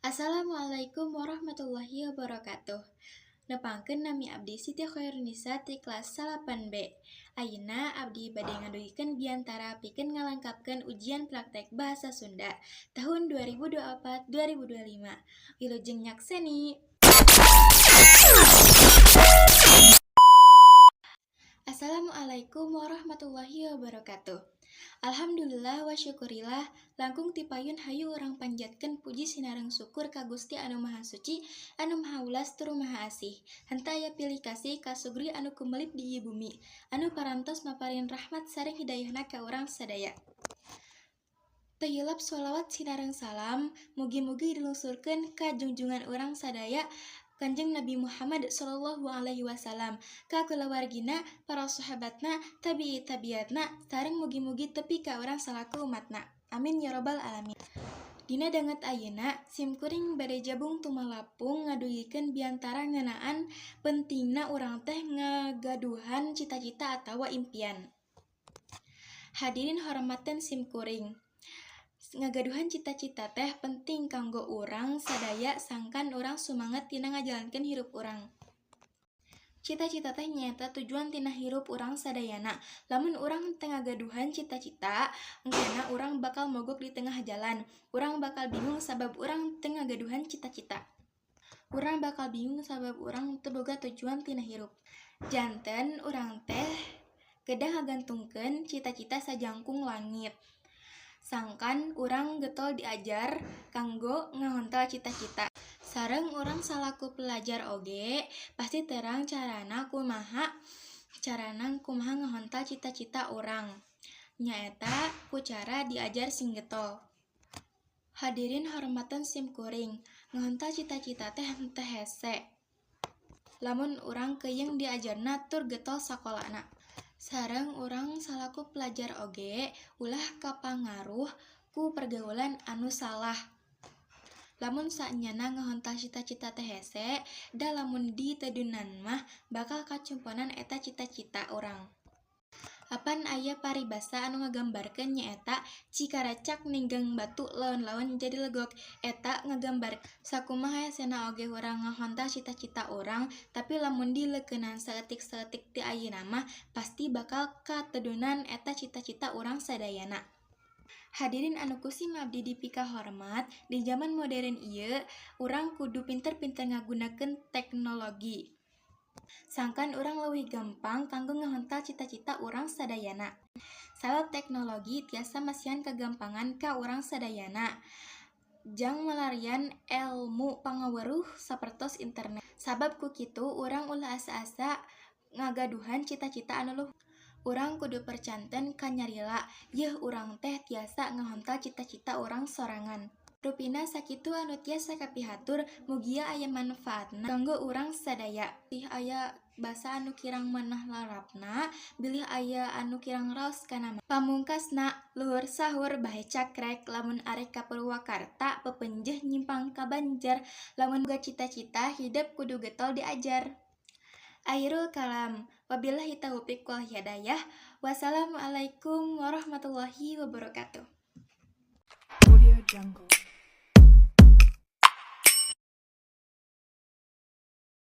Assalamualaikum warahmatullahi wabarakatuh. Nepangkeun nami abdi Siti Khairunisa ti kelas 8B. Ayeuna abdi bade ngadugikeun biantara pikeun ngalengkapkeun ujian praktek bahasa Sunda tahun 2024-2025. Wilujeng nyakseni. Assalamualaikum warahmatullahi wabarakatuh. Alhamdulillah wa syukurillah, langkung ti payun hayu urang panjatkeun puji sinareng syukur ka Gusti anu Maha Suci, anu Maha Ulas tur Maha Asih. Henteu aya pilih kasih ka sugri anu kumelip di ieu bumi, anu parantos maparin rahmat sareng hidayahna ka urang sadaya. Teu hilap sholawat sinareng salam, mugi-mugi dilungsurkeun ka junjungan urang sadaya Kanjeng Nabi Muhammad sallallahu alaihi wasallam, ka kulawargina, para sahabatna, tabi'atna, sareng mugi-mugi tepi ka urang salaku umatna. Amin ya rabbal alamin. Dina danget ayeuna, simkuring bade jabung tumalapung ngadugikeun biantara ngeunaan pentingna urang teh ngagaduhan cita-cita atawa impian. Hadirin hormaten simkuring. Ngagaduhan cita-cita teh penting kanggo urang sadaya sangkan urang sumanget tina ngajalankeun hirup urang. Cita-cita teh nyaeta tujuan tina hirup urang sadayana. Lamun urang teu ngagaduhan cita-cita, engkena urang bakal mogok di tengah jalan. Urang bakal bingung sabab urang teu ngagaduhan cita-cita. Urang bakal bingung sabab urang teu boga tujuan tina hirup. Janten urang teh kedah ngagantungkeun cita-cita sajangkung langit. Sangkan urang getol diajar kanggo ngahontal cita-cita. Sareng urang salaku pelajar oge pasti terang carana kumaha ngahontal cita-cita urang. Nyaeta ku cara diajar sing getol. Hadirin hormatan simkuring, ngahontal cita-cita teh henteu hese. Lamun urang keuyeung diajarna tur getol sakolana. Sareng urang salaku pelajar oge ulah kapangaruh ku pergaulan anu salah. Lamun saenyana ngahontal cita-cita teh hese, da lamun di tedunan mah bakal kacumponan eta cita-cita urang. Apan aya paribasa anu ngagambarkeun nyaeta cikaracak ninggang batu lawan-lawan jadi legok. Eta ngagambar sakumaha hesena oge urang ngahontal cita-cita urang, tapi lamun dileukeunan saeutik-saeutik ti ayeuna mah pasti bakal katedunan eta cita-cita urang sadayana. Hadirin anu kusim abdi dipika hormat, di zaman modern ieu urang kudu pinter-pinter ngagunakeun teknologi. Sangkan urang leuwih gampang kanggo ngahontal cita-cita urang sadayana. Sabab teknologi tiasa masihan kagampangan ka urang sadayana. Jang malarian elmu pangaweuruh sapertos internet. Sabab ku kitu urang ulah asa-asa ngagaduhan cita-cita anu luhur. Urang kudu percanten kanyarila, yeuh urang teh tiasa ngahontal cita-cita urang sorangan. Rupina sakitu anu tiasa kapihatur, mugia aya manfaatna kanggo urang sadaya. Bilih aya basa anu kirang meunah larapna, bilih aya anu kirang raos kana mah. Pamungkasna, luhur sahur bahe cakrek, lamun arek ka Purwakarta pepenjeuh nyimpang ka Banjar, lamun boga cita-cita hidup kudu getol diajar. Akhirul kalam, wabillahi taufiq wal hidayah. Wassalamualaikum warahmatullahi wabarakatuh. Audio Jungle.